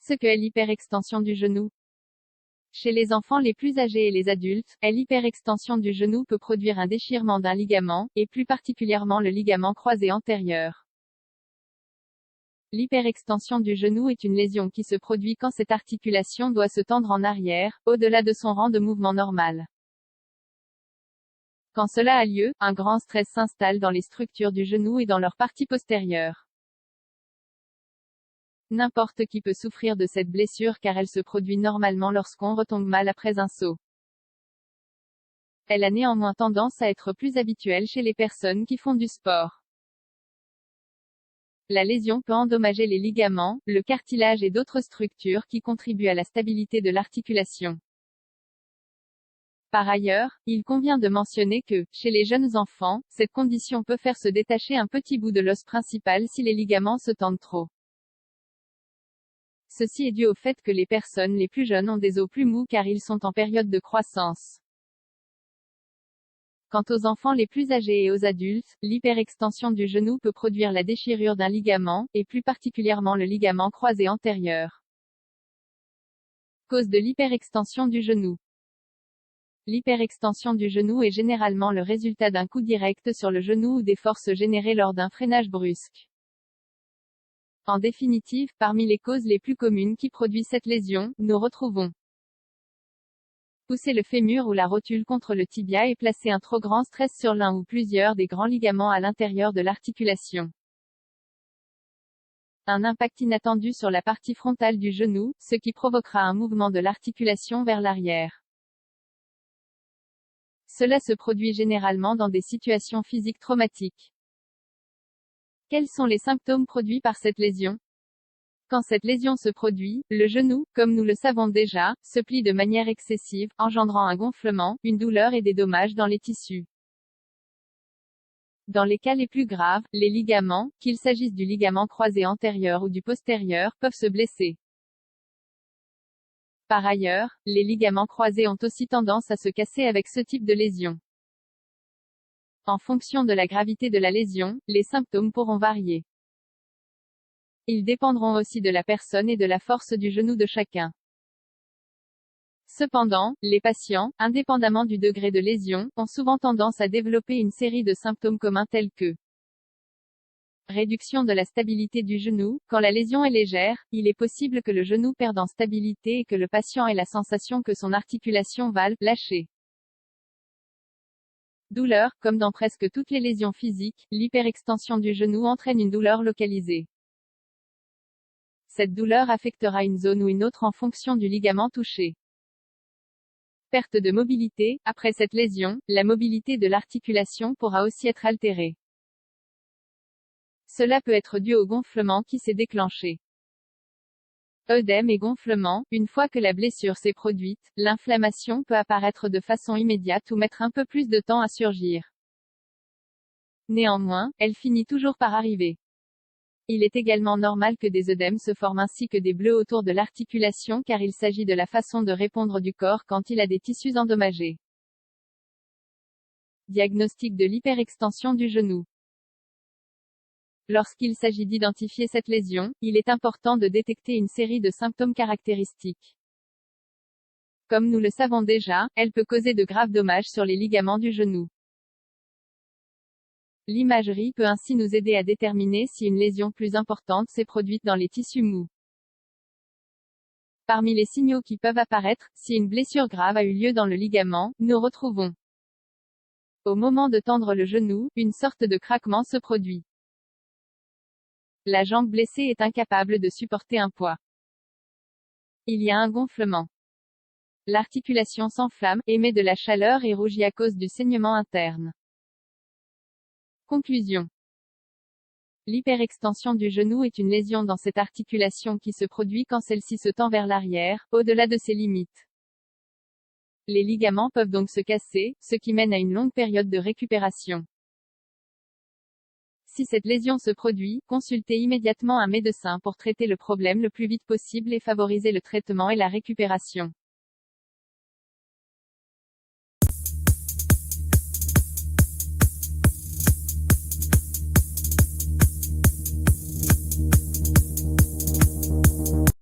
ce que est l'hyperextension du genou. Chez les enfants les plus âgés et les adultes, l'hyperextension du genou peut produire un déchirement d'un ligament, et plus particulièrement le ligament croisé antérieur. L'hyperextension du genou est une lésion qui se produit quand cette articulation doit se tendre en arrière, au-delà de son rang de mouvement normal. Quand cela a lieu, un grand stress s'installe dans les structures du genou et dans leur partie postérieure. N'importe qui peut souffrir de cette blessure car elle se produit normalement lorsqu'on retombe mal après un saut. Elle a néanmoins tendance à être plus habituelle chez les personnes qui font du sport. La lésion peut endommager les ligaments, le cartilage et d'autres structures qui contribuent à la stabilité de l'articulation. Par ailleurs, il convient de mentionner que, chez les jeunes enfants, cette condition peut faire se détacher un petit bout de l'os principal si les ligaments se tendent trop. Ceci est dû au fait que les personnes les plus jeunes ont des os plus mous car ils sont en période de croissance. Quant aux enfants les plus âgés et aux adultes, l'hyperextension du genou peut produire la déchirure d'un ligament, et plus particulièrement le ligament croisé antérieur. Cause de l'hyperextension du genou. L'hyperextension du genou est généralement le résultat d'un coup direct sur le genou ou des forces générées lors d'un freinage brusque. En définitive, parmi les causes les plus communes qui produisent cette lésion, nous retrouvons pousser le fémur ou la rotule contre le tibia et placer un trop grand stress sur l'un ou plusieurs des grands ligaments à l'intérieur de l'articulation. Un impact inattendu sur la partie frontale du genou, ce qui provoquera un mouvement de l'articulation vers l'arrière. Cela se produit généralement dans des situations physiques traumatiques. Quels sont les symptômes produits par cette lésion? Quand cette lésion se produit, le genou, comme nous le savons déjà, se plie de manière excessive, engendrant un gonflement, une douleur et des dommages dans les tissus. Dans les cas les plus graves, les ligaments, qu'il s'agisse du ligament croisé antérieur ou du postérieur, peuvent se blesser. Par ailleurs, les ligaments croisés ont aussi tendance à se casser avec ce type de lésion. En fonction de la gravité de la lésion, les symptômes pourront varier. Ils dépendront aussi de la personne et de la force du genou de chacun. Cependant, les patients, indépendamment du degré de lésion, ont souvent tendance à développer une série de symptômes communs tels que réduction de la stabilité du genou. Quand la lésion est légère, il est possible que le genou perde en stabilité et que le patient ait la sensation que son articulation va lâcher. Douleur, comme dans presque toutes les lésions physiques, l'hyperextension du genou entraîne une douleur localisée. Cette douleur affectera une zone ou une autre en fonction du ligament touché. Perte de mobilité. Après cette lésion, la mobilité de l'articulation pourra aussi être altérée. Cela peut être dû au gonflement qui s'est déclenché. Œdème et gonflement. Une fois que la blessure s'est produite, l'inflammation peut apparaître de façon immédiate ou mettre un peu plus de temps à surgir. Néanmoins, elle finit toujours par arriver. Il est également normal que des œdèmes se forment ainsi que des bleus autour de l'articulation car il s'agit de la façon de répondre du corps quand il a des tissus endommagés. Diagnostic de l'hyperextension du genou. Lorsqu'il s'agit d'identifier cette lésion, il est important de détecter une série de symptômes caractéristiques. Comme nous le savons déjà, elle peut causer de graves dommages sur les ligaments du genou. L'imagerie peut ainsi nous aider à déterminer si une lésion plus importante s'est produite dans les tissus mous. Parmi les signaux qui peuvent apparaître, si une blessure grave a eu lieu dans le ligament, nous retrouvons au moment de tendre le genou, une sorte de craquement se produit. La jambe blessée est incapable de supporter un poids. Il y a un gonflement. L'articulation s'enflamme, émet de la chaleur et rougit à cause du saignement interne. Conclusion. L'hyperextension du genou est une lésion dans cette articulation qui se produit quand celle-ci se tend vers l'arrière, au-delà de ses limites. Les ligaments peuvent donc se casser, ce qui mène à une longue période de récupération. Si cette lésion se produit, consultez immédiatement un médecin pour traiter le problème le plus vite possible et favoriser le traitement et la récupération.